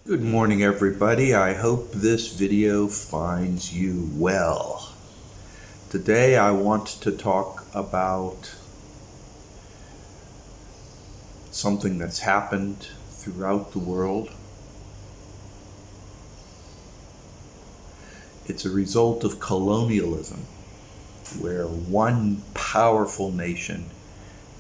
Good morning, everybody. I hope this video finds you well. Today I want to talk about something that's happened throughout the world. It's a result of colonialism, where one powerful nation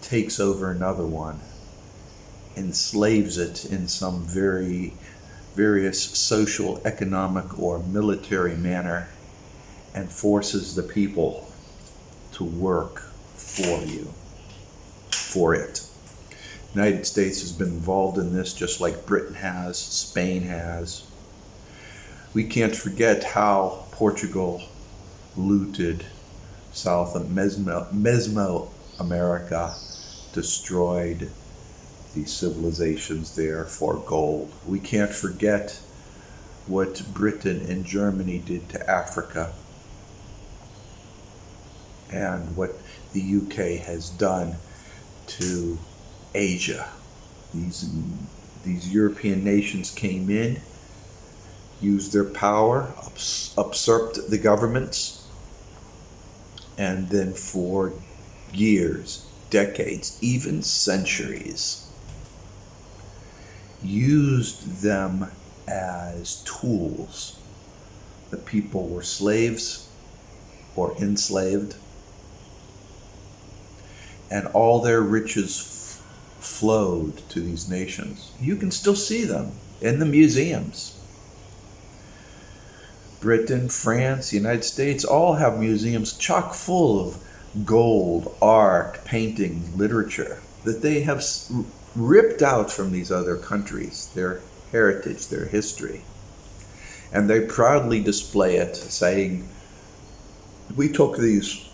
takes over another one, enslaves it in some various social, economic, or military manner, and forces the people to work for it. The United States has been involved in this just like Britain has, Spain has. We can't forget how Portugal looted South of Mesoamerica, destroyed the civilizations there for gold. We can't forget what Britain and Germany did to Africa and what the UK has done to Asia. These European nations came in, used their power, usurped the governments, and then for years, decades, even centuries, used them as tools. The people were slaves or enslaved, and all their riches flowed to these nations. You can still see them in the museums. Britain, France, the United States all have museums chock full of gold, art, painting, literature that they have ripped out from these other countries, their heritage, their history. And they proudly display it, saying, we took these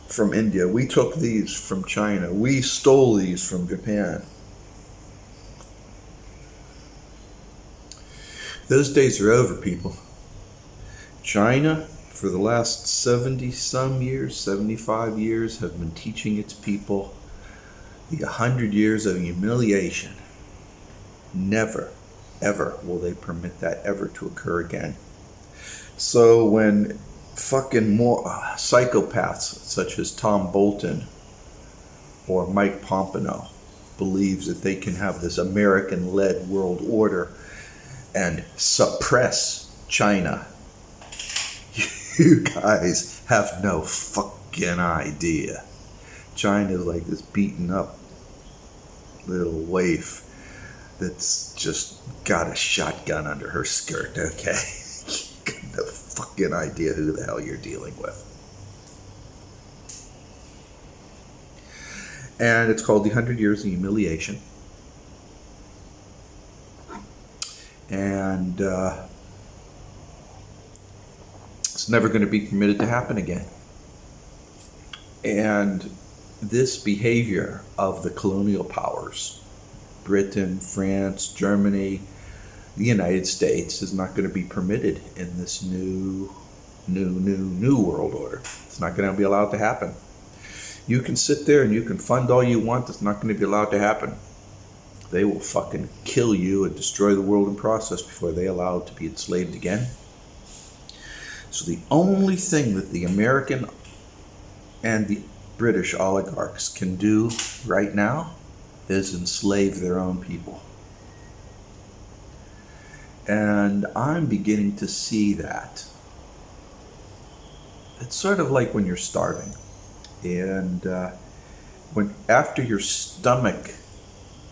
from India, we took these from China, we stole these from Japan. Those days are over, people. China, for the last 70-some years, 75 years, have been teaching its people the 100 years of humiliation. Never, ever will they permit that ever to occur again. So when fucking more psychopaths such as Tom Bolton or Mike Pompeo believes that they can have this American-led world order and suppress China, you guys have no fucking idea. China is like this beaten up little waif that's just got a shotgun under her skirt, okay? You got no fucking idea who the hell you're dealing with. And it's called the 100 Years of Humiliation. And it's never going to be permitted to happen again. And this behavior of the colonial powers, Britain, France, Germany, the United States, is not going to be permitted in this new world order. It's not going to be allowed to happen. You can sit there and you can fund all you want. It's not going to be allowed to happen. They will fucking kill you and destroy the world in process before they allow it to be enslaved again. So the only thing that the American and the British oligarchs can do right now is enslave their own people. And I'm beginning to see that. It's sort of like when you're starving. And when after your stomach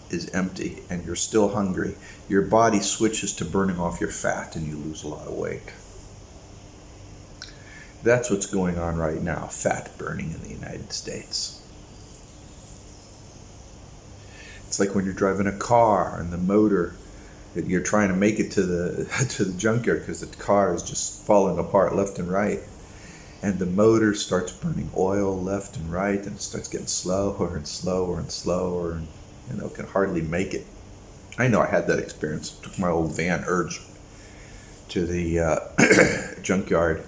is empty and you're still hungry, your body switches to burning off your fat and you lose a lot of weight. That's what's going on right now, fat burning in the United States. It's like when you're driving a car and the motor, you're trying to make it to the junkyard because the car is just falling apart left and right. And the motor starts burning oil left and right and it starts getting slower and slower and slower and can hardly make it. I know I had that experience. I took my old Van Urge to the junkyard.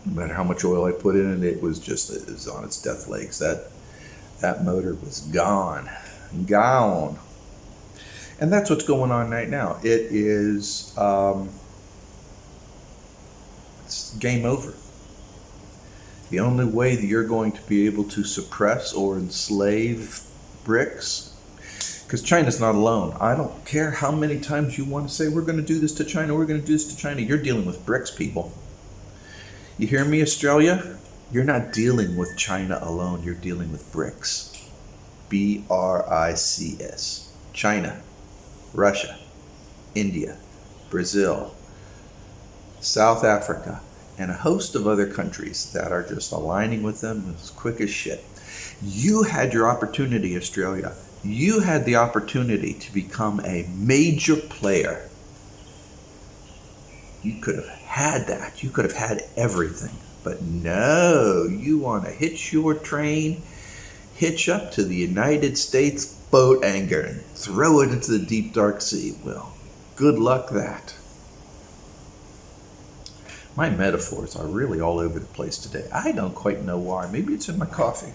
No matter how much oil I put in it, it was on its death legs. That motor was gone. And that's what's going on right now. It is it's game over. The only way that you're going to be able to suppress or enslave BRICS, because China's not alone. I don't care how many times you want to say, we're going to do this to China, we're going to do this to China. You're dealing with BRICS, people. You hear me, Australia? You're not dealing with China alone. You're dealing with BRICS. BRICS. China, Russia, India, Brazil, South Africa, and a host of other countries that are just aligning with them as quick as shit. You had your opportunity, Australia. You had the opportunity to become a major player. You could have had that. You could have had everything. But no, you want to hitch your train, hitch up to the United States boat anchor and throw it into the deep dark sea. Well, good luck that. My metaphors are really all over the place today. I don't quite know why. Maybe it's in my coffee.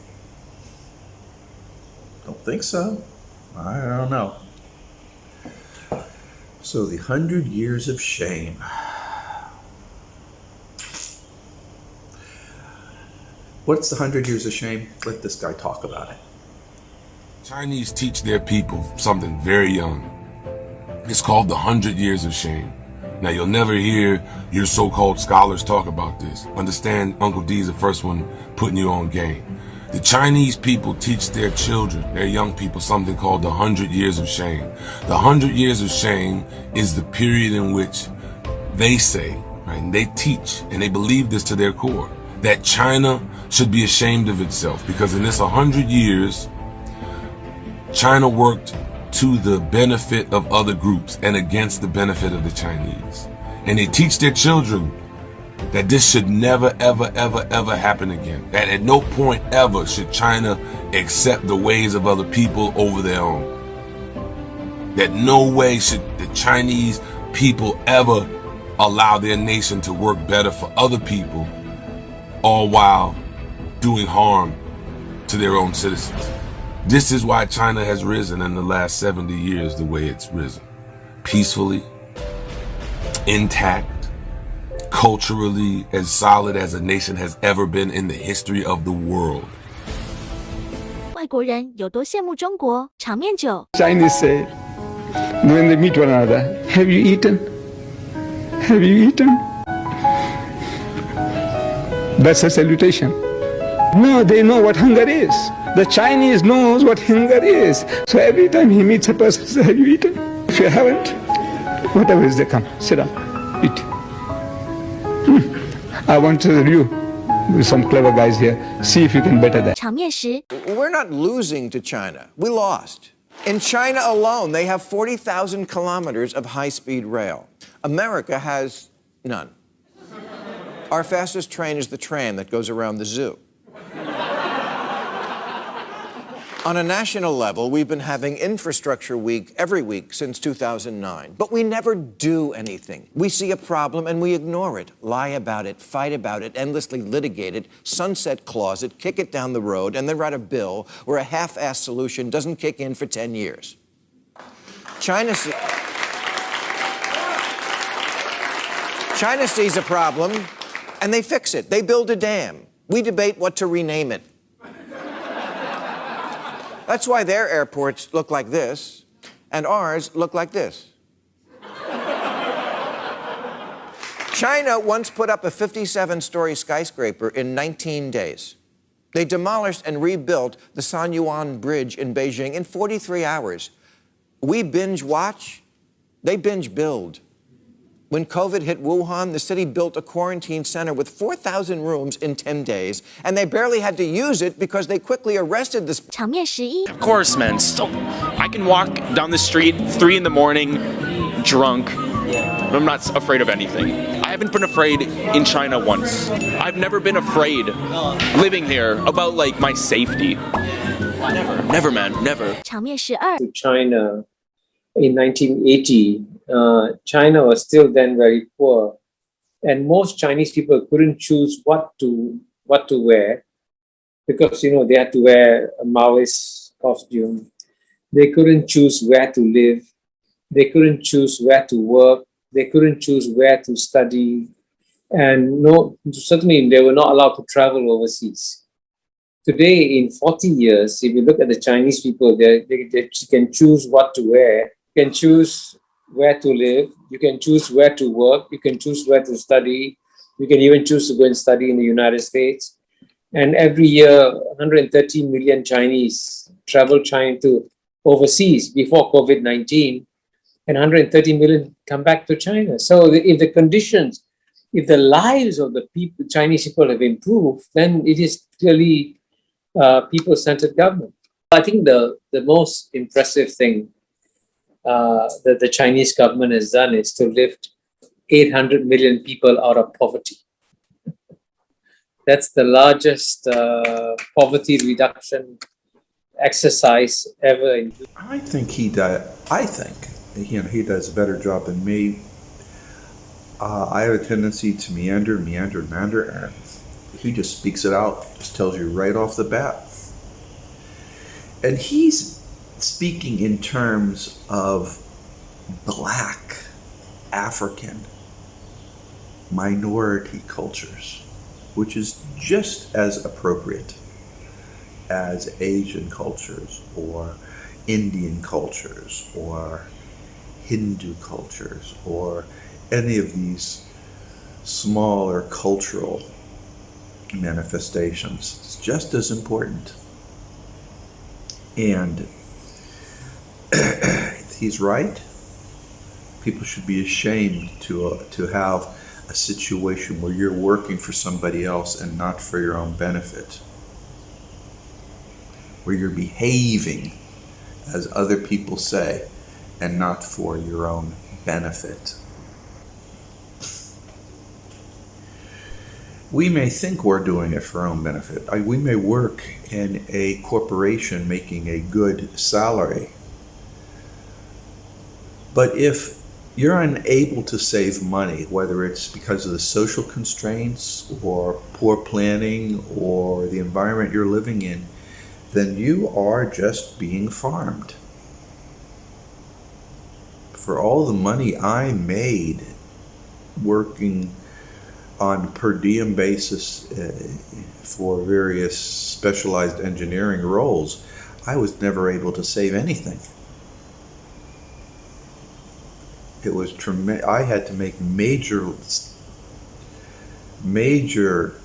Don't think so. I don't know. So the 100 years of shame. What's the 100 years of shame? Let this guy talk about it. Chinese teach their people something very young. It's called the 100 years of shame. Now, you'll never hear your so-called scholars talk about this. Understand, Uncle D's the first one putting you on game. The Chinese people teach their children, their young people, something called the 100 years of shame. The 100 years of shame is the period in which they say, right, and they teach, and they believe this to their core, that China should be ashamed of itself, because in this 100 years, China worked to the benefit of other groups and against the benefit of the Chinese. And they teach their children that this should never, ever, ever, ever happen again. That at no point ever should China accept the ways of other people over their own. That no way should the Chinese people ever allow their nation to work better for other people, all while doing harm to their own citizens. This is why China has risen in the last 70 years the way it's risen. Peacefully, intact, culturally as solid as a nation has ever been in the history of the world. 外国人有多羡慕中国长面酒。 Chinese say, when they meet one another, have you eaten? Have you eaten? That's a salutation. No, they know what hunger is. The Chinese knows what hunger is. So every time he meets a person, says, have you eaten? If you haven't, whatever is they come, sit down, eat. I want to review with some clever guys here, see if you can better that. 场面时， We're not losing to China. We lost. In China alone, they have 40,000 kilometers of high-speed rail. America has none. Our fastest train is the tram that goes around the zoo. On a national level, we've been having Infrastructure Week every week since 2009. But we never do anything. We see a problem and we ignore it, lie about it, fight about it, endlessly litigate it, sunset clause it, kick it down the road, and then write a bill where a half-assed solution doesn't kick in for 10 years. China sees a problem and they fix it. They build a dam. We debate what to rename it. That's why their airports look like this, and ours look like this. China once put up a 57-story skyscraper in 19 days. They demolished and rebuilt the San Yuan Bridge in Beijing in 43 hours. We binge watch, they binge build. When COVID hit Wuhan, the city built a quarantine center with 4,000 rooms in 10 days, and they barely had to use it because they quickly arrested this. 场面十一， Of course, man. So I can walk down the street 3 a.m, drunk. I'm not afraid of anything. I haven't been afraid in China once. I've never been afraid living here about like my safety. Never, man, never. 场面十二， to China in 1980, China was still then very poor, and most Chinese people couldn't choose what to wear because they had to wear a Maoist costume. They couldn't choose where to live. They couldn't choose where to work. They couldn't choose where to study. And no, certainly they were not allowed to travel overseas. Today, in 40 years, if you look at the Chinese people, they can choose what to wear, you can choose where to live, you can choose where to work, you can choose where to study, you can even choose to go and study in the United States. And every year, 130 million Chinese travel China to overseas before COVID-19, and 130 million come back to China. So if the conditions, if the lives of the people, Chinese people have improved, then it is clearly people-centered government. I think the most impressive thing that the Chinese government has done is to lift 800 million people out of poverty. That's the largest poverty reduction exercise ever. I think he does. I think he does a better job than me. I have a tendency to meander, and he just speaks it out, just tells you right off the bat. And he's speaking in terms of Black, African, minority cultures, which is just as appropriate as Asian cultures or Indian cultures or Hindu cultures or any of these smaller cultural manifestations. It's just as important. And he's right. People should be ashamed to have a situation where you're working for somebody else and not for your own benefit, where you're behaving as other people say and not for your own benefit. We may think we're doing it for our own benefit. We may work in a corporation making a good salary. But if you're unable to save money, whether it's because of the social constraints or poor planning or the environment you're living in, then you are just being farmed. For all the money I made working on per diem basis for various specialized engineering roles, I was never able to save anything. It was tremendous. I had to make major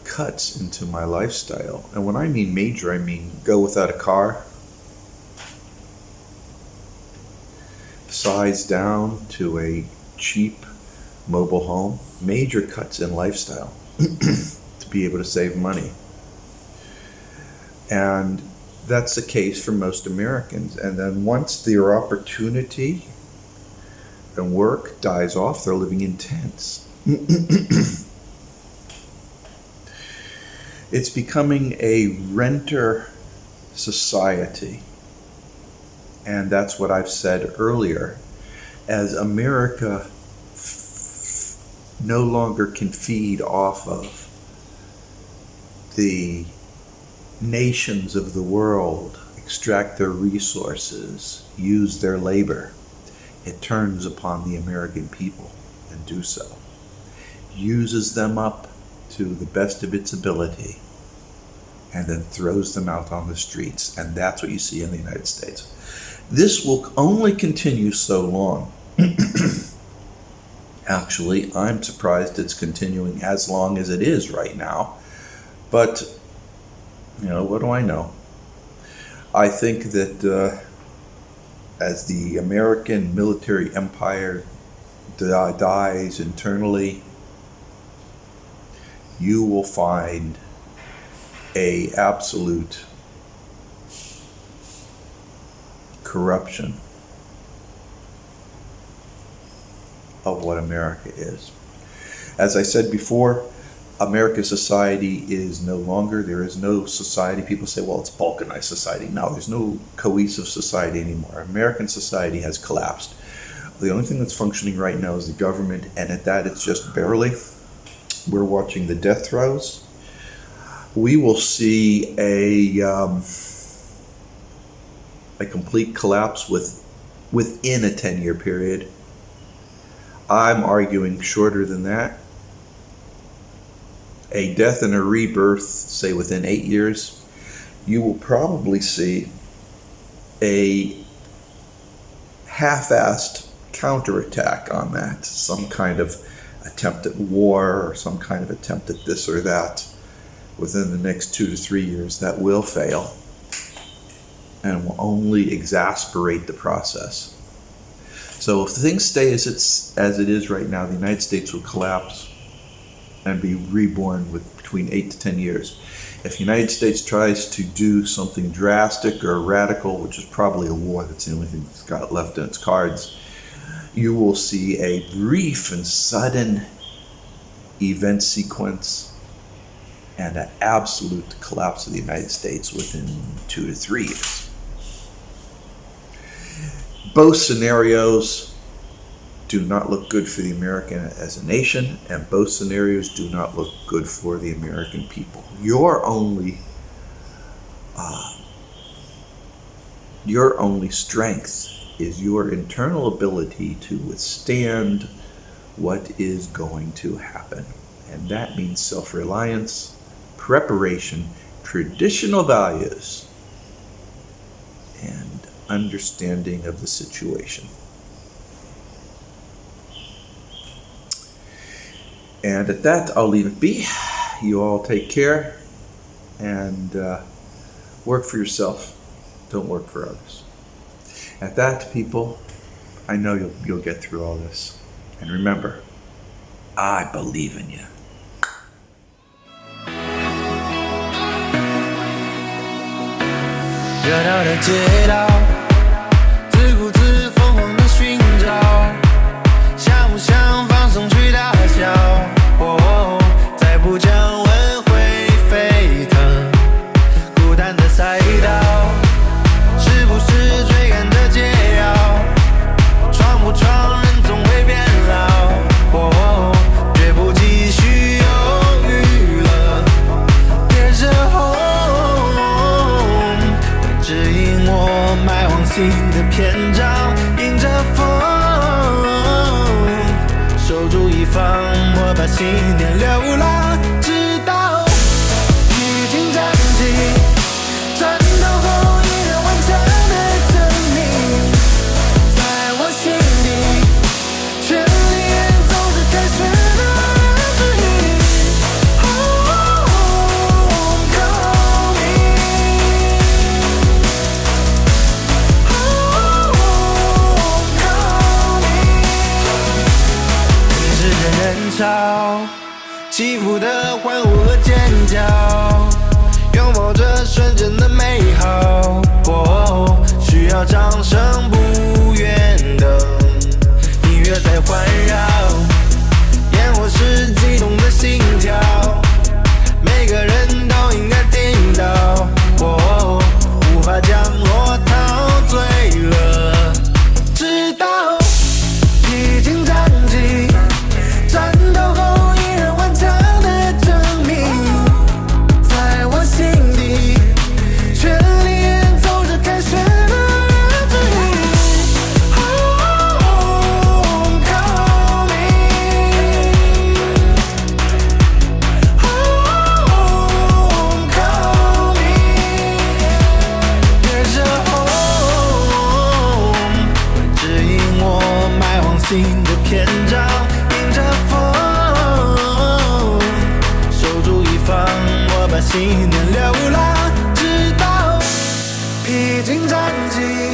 cuts into my lifestyle. And when I mean major, I mean go without a car, size down to a cheap mobile home, major cuts in lifestyle to be able to save money. And that's the case for most Americans. And then once their opportunity and work dies off, they're living in tents. It's becoming a renter society. And that's what I've said earlier. As America no longer can feed off of the nations of the world, extract their resources, use their labor, it turns upon the American people and do so. Uses them up to the best of its ability and then throws them out on the streets. And that's what you see in the United States. This will only continue so long. Actually, I'm surprised it's continuing as long as it is right now. But, what do I know? I think that as the American military empire dies internally, you will find a absolute corruption of what America is. As I said before, American society is no longer, there is no society. People say, well, it's balkanized society. No, there's no cohesive society anymore. American society has collapsed. The only thing that's functioning right now is the government, and at that, it's just barely. We're watching the death throes. We will see a complete collapse with within a 10-year period. I'm arguing shorter than that. A death and a rebirth, say within 8 years, you will probably see a half-assed counterattack on that, some kind of attempt at war or some kind of attempt at this or that within the next 2 to 3 years that will fail and will only exasperate the process. So if things stay as it is right now, the United States will collapse and be reborn with between 8 to 10 years. If the United States tries to do something drastic or radical, which is probably a war, that's the only thing it's got left in its cards, you will see a brief and sudden event sequence and an absolute collapse of the United States within 2 to 3 years. Both scenarios do not look good for the American as a nation, and both scenarios do not look good for the American people. Your only strength is your internal ability to withstand what is going to happen. And that means self-reliance, preparation, traditional values, and understanding of the situation. And at that, I'll leave it be. You all take care and work for yourself. Don't work for others. At that, people, I know you'll get through all this. And remember, I believe in you.热闹的街道，自顾自疯狂的寻找，想不想放松去大笑？哦，再不降温会沸腾，孤单的赛道，是不是追赶着解药？闯不闯人总会变老，哦，绝不继续犹豫了，别着后。指引我迈往新的篇章，迎着风，守住一方，我把信念流浪，直到披荆斩棘，战斗后依然顽强的证明，在我心底，全力演奏着开始的指引。起伏的欢呼和尖叫，拥抱着瞬间的美好。哦，需要掌声不远灯，音乐在环绕，烟火是激动的心跳，每个人都应该听到。哦，无法降落，陶醉了，直到披荆斩棘。战斗后依然顽强的证明，在我心底，全力演奏着开始的指引。Homecoming，别着后，指引我迈往新的篇章。我把信念流浪，直到披荆斩棘。